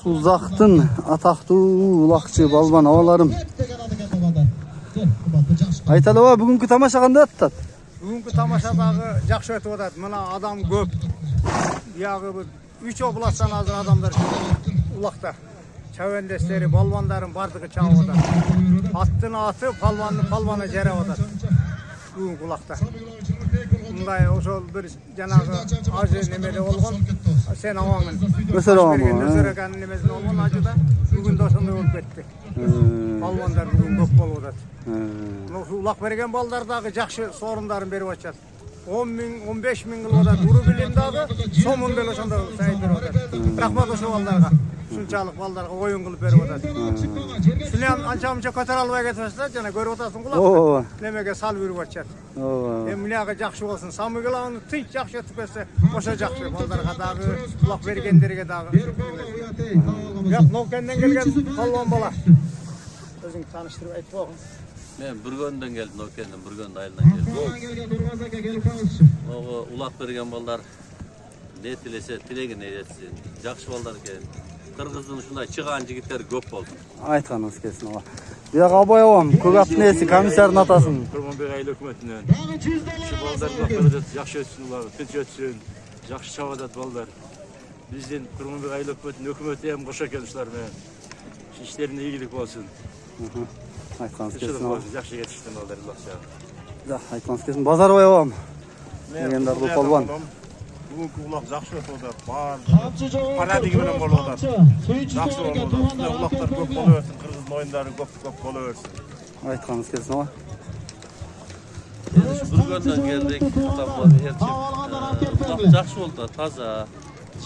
Uzaqtın ataqtı ulaqçı balban avalarım. Aytалы ба, бүгүнкү тамаша кандай атат? Бүгүнкү тамашадагы жакшы өтүп атат. Мына адам көп. Бияғы бир 3 областтан азыр адамдар улакта. Чабендестери, балбандарын бардыгы чабып атат. Аттын аты, палбандын палбаны жарап атат. Бүгүнкү улакта. Мындай ошол бир жанагы ажы немеде болгон. Сен аваңын. Өсөрөгөн немесин болгон ажыда бүгүн да ошондой болуп кетти. Балбандар бүгүн көп болуп атат. Улак берген балдар дагы жакшы сорундарын берип атат. 10 миң, 15 миң кылып атат. Уру билим дагы сомун деле ошондой сайып берип атат. Рахмат ошол балдарга. Ушунчалык балдарга оюн кылып берип атат. Силен анча-мынча көтөрө албай кетиптир, жана көрүп атасың кулак. Немеге салып жүрүп атышат. Эмнеге жакшы болсун. Самыгыланы тынч жакшы өтүп кетсе, ошо жакшы. Балдарга дагы, улак бергендерге дагы. Жок, Нокенден келген палван бала. Өзүң тааныштырып айтып койгун. Men Burgön'den geldim, Nokend'den, Burgön ayından geldim. Ulak bergen ballar ne tilese, tilegin eyletsin. Jakşı ballar eкен. Kırgızdın şunday çıkan jigitler köp boldu. Aytkanыңыз келсин ага. Бияга абай абам, көк аттын ээси, комиссардын атасын. Kurmanbek айыл өкмөтүнөн. Şu balдар улак берет, жакшы өтсүн улар, тынч өтсүн, жакшы чабып атат балдар. Биздин Kurmanbek айыл өкмөтүнүн өкмөтү эми кошо экен ушулар менен. İşlerine iyilik olsun. Aytkanыңыз келсин ага. Жакшы кетиштин балдар улакча. Да, aytkanыңыз келсин. Базарбай абам. Дегендерди полбан. Бүгүнкү улак жакшы өтүп атат. Бар. Парадиги менен болуп атат. Жакшы болуп атат. Улактар көп болуп өтсүн, кыргыздын оюндары көп болуп өтсүн. Aytkanыңыз келсин ага. Burgön'den geldik, adamlar erkek. Ulak jakşı oldu, taza.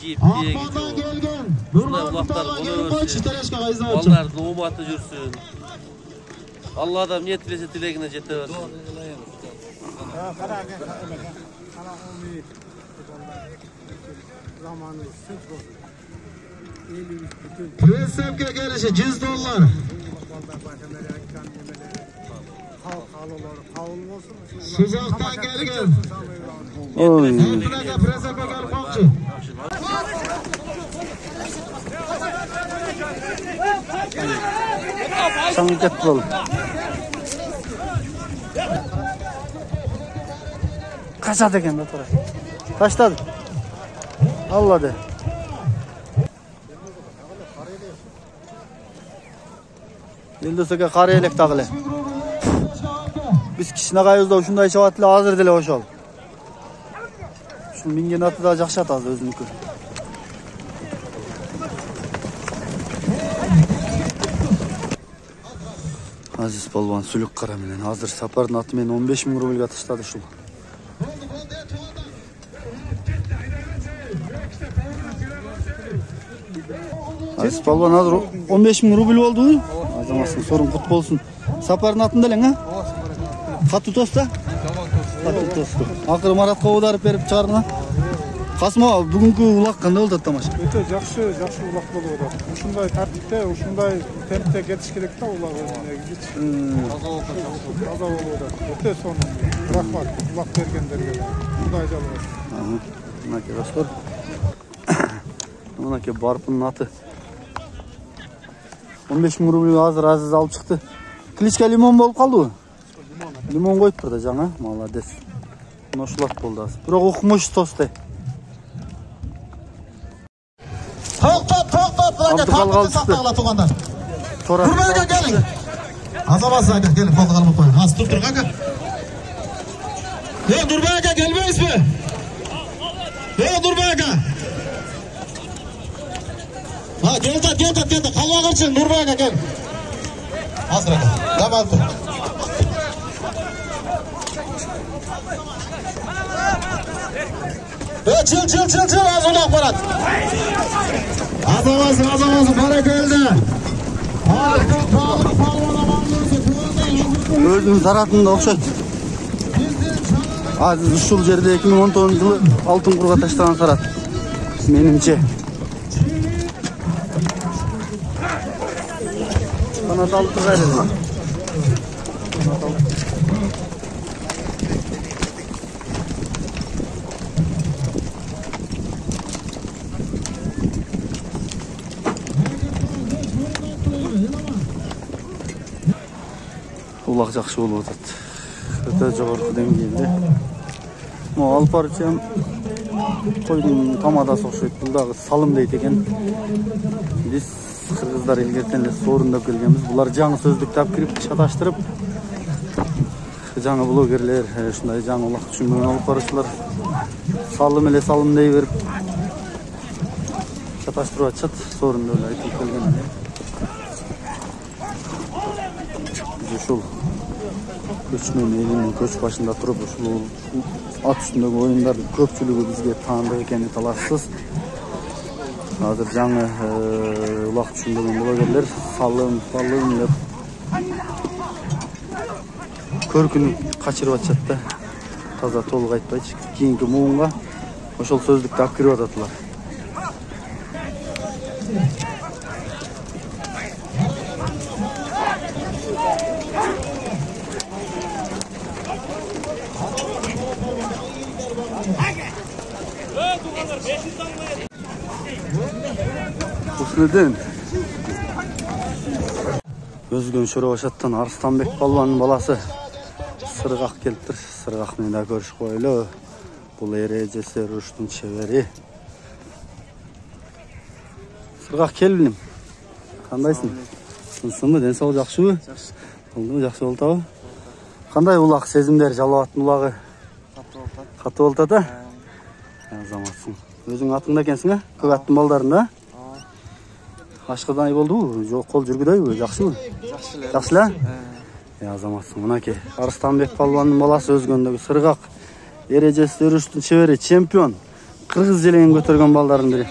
Jip diye gidiyor. Şunday ulaklar bolörsün. Ballardın umatı жүрсүн. Allah adam niyet tilese tilegine jete versin. Presepke gelişi $100. Suzaktan gelgen. Presepke gel komşu. Sanki ketip ol. Kaçadı eкен да тура. Таштады. Алла де. Елдесеге кары элек тагыле. Биз кичинекайыбызда ушундай чабат эле азыр деле ошол. Ушул минген аты да жакшы ат азыр өзүнүкү. Азиз полбан сүлүк кара менен азыр сапардын аты менен 15 миң рубльга таштады ушул. Азиз полбан азыр 15 миң рубль болду. Азаматсың сорун кут болсун. Сапардын атында элең, а? Катуу тоста? Катуу тосту. Акыры Маратка оодарып берип чыгардың, а? Касым аба, бүгүнкү улак кандай болду тамаша? Өтө жакшы улак болуп атат. Ушундай тартипте, ушундай темпте кетиш керек да улак негизи. Таза болуп атат. Өтө сонун. Рахмат улак бергендерге. Мындай жалгыз. Мынакей достор. Мынакей барпынын аты. 15 миң рубль азыр Азиз алып чыкты. Кличка лимон болуп калдыбы? Лимон коюптур да жаңа. Молодец. Мына ушулат болду азыр. Бирок укмуш тосты. To'xtat, bularga saqlaqlar tuğanlar. Durbaga keling. Azamat aka, kelin, qo'lga olib qo'ying. Az turib turing aka. Durbaga kelmaysizmi? Durbaga. Ha, keldi. Qalva qilsin, Durbaga kel. Hozir aka. Damal tur. Çil, az uloq boradi. Azamasın, barakaldı. Өзүнүн заратында окшойт. Азиз ушул жерде 2019-жылы алтын курга таштаган сарат. Менимче. Канат алып кайрылды. Улак жакшы болуп атат. Өтө жогорку деңгээлде. Mo алып барчам койдун тамадасы окшойт. Бул дагы салым дейт экен. Биз кыргыздар илгертен эле соорундап келгенбиз. Булар жаңы сөздүктү алып кирип чаташтырып, жаңы блогерлер, ушундай жаңы улак түшүнбөгөн алып баруучулар салым эле салым дей берип чаташтырып атышат. Соорундап эле айтып келген. Ушул көчмөн элинин көч башында туруп ушул ат үстүндөгү оюндардын көпчүлүгү бизге таандык экени талашсыз. Азыр жаңы улак түшүнбөгөн блогерлер салым деп көркүнү качырып атышат да. Таза толук айтпайчы. Кийинки муунга ошол сөздүктү алып кирип ататылар. Ушундан Өзгөн Шөробашаттан Арыстанбек балбанын баласы Сыргак келиптир. Сыргак менен да көрүшүп коелу. Бул эрежеси уруштун чебери. Сыргак келбиним. Кандайсың? Сынсыңбы? Ден соолук жакшыбы? Жакшы. Болдубу? Жакшы болтабы? Кандай улак сезимдер, жалабаттын улагы? Катуу болуп атат, а? Азаматсың. Өзүң атыңда экенсиң, а? Көк аттын балдарында? Ашкыдай болдубу? Жок, кол жүргүдөйбү? Жакшыбы? Жакшы эле? Азаматсың. Мынакей Арыстанбек балбанын баласы Өзгөндөгү Сыргак эрежеси уруштун чебери, чемпион. Кыргыз желегин көтөргөн балдардын бири.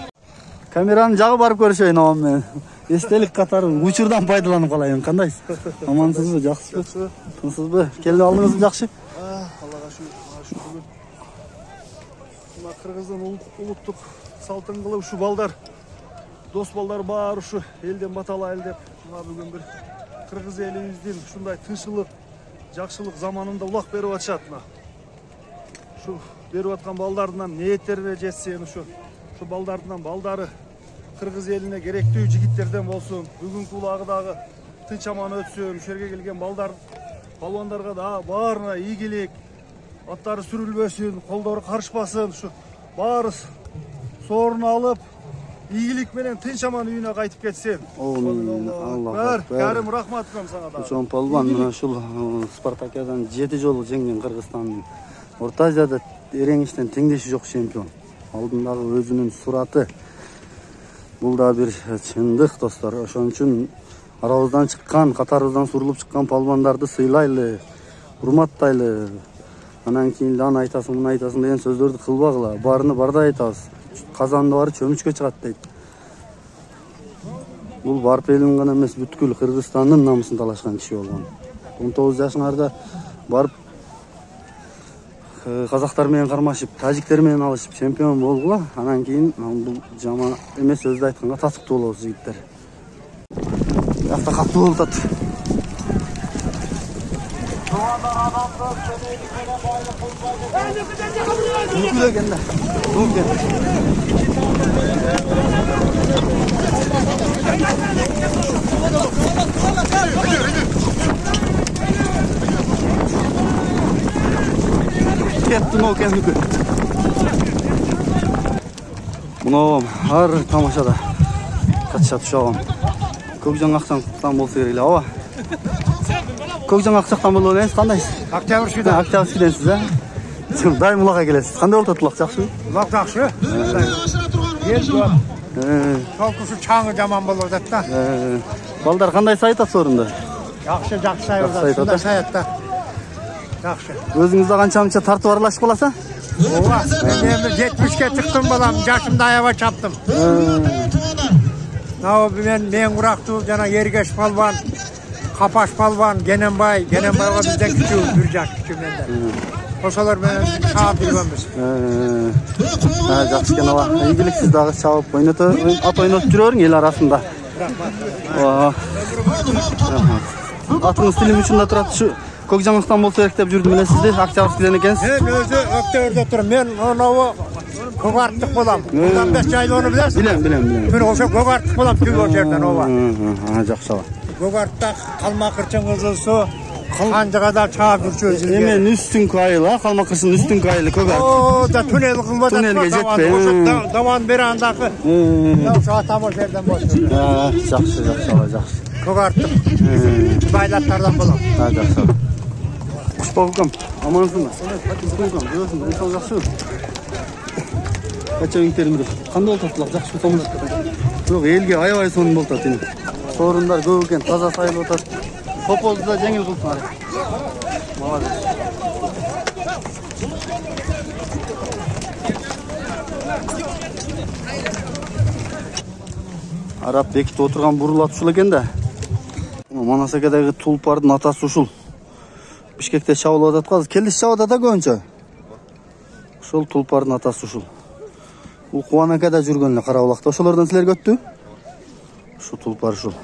Камеранын жагы барып көрүшөйүн абам менен. Эстелик катары учурдан пайдаланып калайын. Кандайсыз? Амансызбы? Жакшысызбы? Тынчсызбы? Келип алдыңызбы? Жакшы? Аллага шүгүр. Мына кыргыздын улуттук салтын кылып ушу балдар, дос балдар бар ушу элден баталайлы деп, мына бүгүн бир кыргыз элибиздин ушундай тынччылык, жакшылык заманында улак берип атышат. Ушу берип аткан балдарынан ниеттерине жетсин, ушу балдарынан балдары кыргыз элине керектүү жигиттерден болсун. Бүгүнкү улагы дагы тынч аман өтсүн. Ушул жерге келген балбандарга да баарына ийгилик, аттары сүрүлбөсүн, колдору карышпасын. Ушу баары соорун алып, ийгилик менен тынч аман үйүнө кайтып кетсин. Аллах акбар. Карим рахмат кылам сага да. Чоң палбан мына ушул Спартакиадан 7 жолу жеңген Кыргызстандын Орто Азияда эреңиштен теңдеши жок чемпион. Алдындагы өзүнүн сураты. Бул да бир чындык, достор. Ошон үчүн арабыздан чыккан, катарыбыздан сурулуп чыккан палбандарды сыйлайлы, урматтайлы. Анан кийин аны айтасың, муну айтасың деген сөздөрдү кылбагыла. Барыны барда айтабыз. Казанды бары чөмүчкө чыгат дейт. Бул барып элин гана эмес, бүткүл Кыргызстандын намысын талашкан киши болгон. 19 жашыңарда барып казактар менен кармашып, тажиктер менен алышып чемпион болгула. Анан кийин бул жаман эмес сөздү айтканга татыктуу болобуз жигиттер. Бакта катуу болуп атат. Кеттим о кемдики. Муну ар тамашада катышат ушагам. Көкжаң Акчактан болсо керек эле, ооба. Көкжаң Акчактан болобу эмес, кандайсыз? Октябрьскийден. Октябрьскийденсиз, а? Дайым улакка келесиз. Кандай болуп атат улак, жакшыбы? Улак жакшы. Ел бар. Толкушу чаңы жаман болуп атат да. Балдар кандай саятат сорунда? Жакшы саятат. Шундай саятта. Жакшы. Өзүңүз да канча тартып аралашып каласыз? Ооба. Мен 70ке чыктым балам, жашымда аябай чаптым. Мен урактуу жана Ергеш палбан, Капаш палбан, Гененбай болду да күчүү, бир жаш күчүү менден. Ошолор менен чаап жүргөнбүз. Жакшы экен ала. Ийгиликсиз дагы чаап ат ойнотуп жүрө бериң эл арасында. Атыңыз тилим учунда турат, ушу Көкжаңактан болсо керек деп жүрдүм элесизди, Октябрьскийден экенсиз. Мен өзү Октябрьде турам. Мен онобу Көкартык болам. Мындан 5 жайлоону билесиз? Билем. Мен ошо Көкартык болам, түгө жерден ооба. Жакшы ала. Көкартта Калмакырчың кызысы, Kandıgada çağırıcı özünü. Hemen üstün kayıla, kalmakasın üstün kayılı kögar. O da tünel kılmadı. Tünelge jetpe. Davan bir andaki. Ya şu atam o yerden boşuyor. Ha, yaxşı olacak. Kogarttık. Baylatlardan bulam. Ha, yaxşı. Babukam, amansın mı? Babukam, görüyorsun, ben sana yaxşı. Kaça ünterim dur. Qanday oltatdılar, yaxşı to'milib. Yo'q, elga ayvay sonun oltat endi. Sorunlar ko'p ekan, toza sayılib otat. Topoldu da jengil qilsin hali. Молодец. Arap bekitip oturgan burul atışul eкен да. Manasakadagi tulpardын atасы ушул. Бишкекте чабылып атат казыр. Келдиш чабат да көбүнчө. Ошол tulpardын атасы ушул. Бул Кубанакада жүргөн эле Карабулакта. Ошолордон силерге өттү? Ушул tulpar ушул.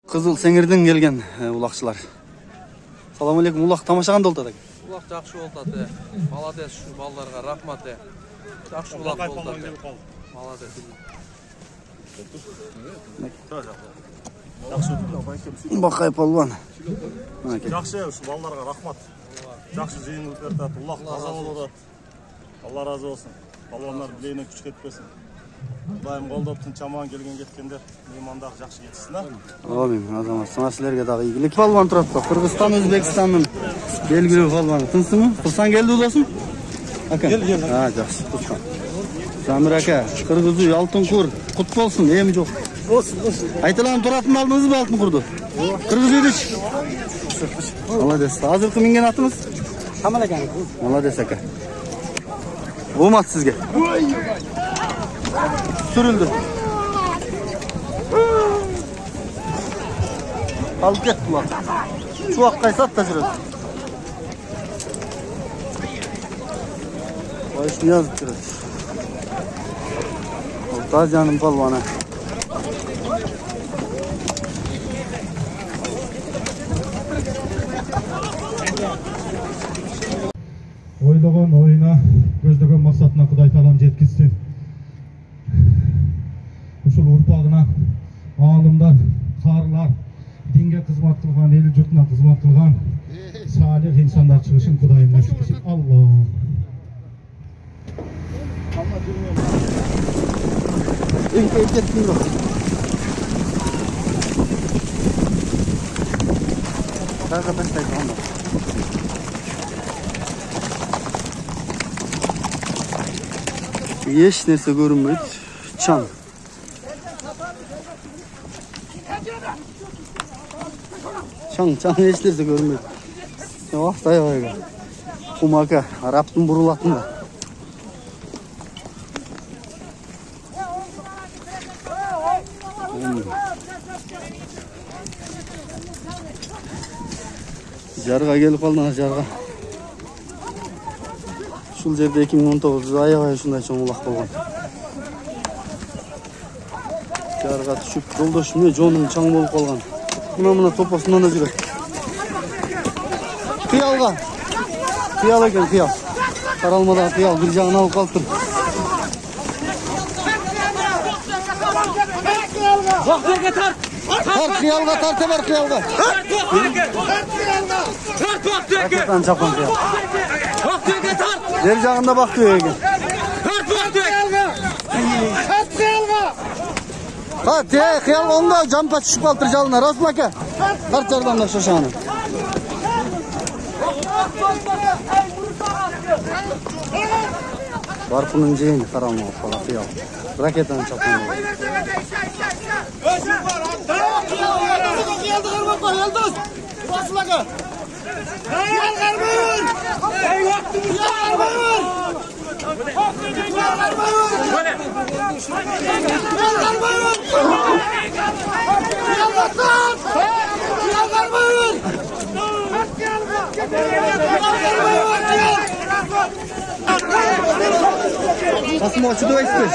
Кызыл Сеңирден келген улакчылар. Салам алейкум, улак тамашаган болду да. Улак жакшы болду. Молодец, şu балдарга рахмат. Жакшы улак болду. Молодец. Бакай палван. Жақсы, осы балаларға рахмат. Жақсы жиын өтті, улақ таза болуды. Алла разы болсын. Балалар білейіне күш кетпесін. Дайым қолдап тынчаман келген кеткендер, меймандағы жақсы кетсін. Амин, азамат. Сана сілерге дағы игілік. Палван тұрады ба? Қырғызстан, Өзбекстанның белгілі палваны. Тынсын мı? Тұрсан келді ұласын? Гел. Жақсы, тұрсан. Самир ака, Қырғыз үй, алтын құр, құт болсын, ем жоқ. Olsun. Айтылан тұратын алдыңыз ба алтын құрды? Қырғыз үйдіш? Молодец. Азырқы менген атыңыз? Камал екен. Молодец ака. Болмады сізге. Сүрілді. Алып кетті бұлар. Чуақ қайсат та жүреді. Байышын yazып жүреді. Тазияның палваны. Ойлаған ойына, көздеген мақсатына Құдай Таалам жеткізсін. Ушул урпағына алымдар, қарылар, динге қызмат қылған, ел жұртына қызмат қылған салих инсандар шығышын Құдайым насип етсін. Алла. Кетtin bak. Kanka ben saydım onda. Hiç nerse görünmüyor. Çan. Çan hiç nerse görünmüyor. Yavaş da yavaş. Kumaka. Arap'ın burulatında. Jarga gelip kaldılar jarga. Şul jerde 2019'da ayak şunday çoğun ulak bolgan. Jarga düşüp joldoşum ne jonum çaң bolup kalgan. Mına topasundan da жүрөт. Kıyalga. Kıyal eken kıyal. Karalmada kıyal bir jagına alıp kalıp tur. Tart kıyalga tarte var kıyalga. Hakikaten çapın kıyal. Der jagında bak diyor eken. Ha te kıyal onda jampa düşüp kaltır jalına Rasul aka. Tart jardan da şoşağını. Barpının jeyini karanlığı falan kıyal. Raketanın çapın. Kasım açı da istiyor.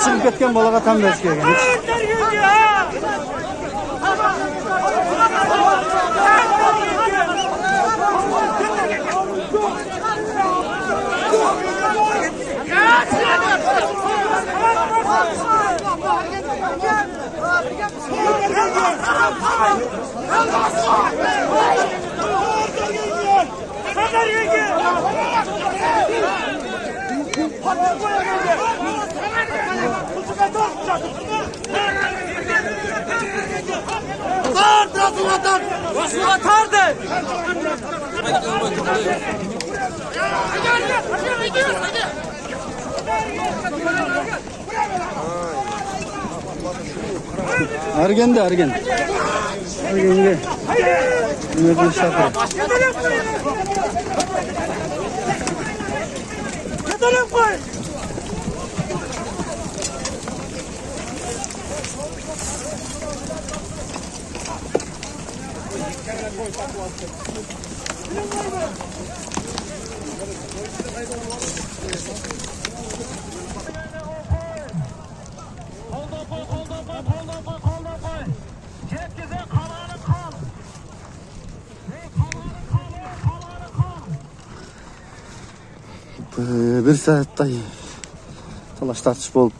Çıkıp ketken balaga tam beş kelgen. Ergen de ergen. Ergenge. Ümidin şakır. Bir saatday talaş tartış bolup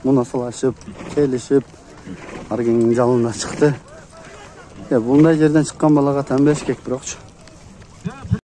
munasalaşıp kelişip Ergen'in жалына çıktı. Bunday yerden çıkan balaga tam 5 kek birokçu.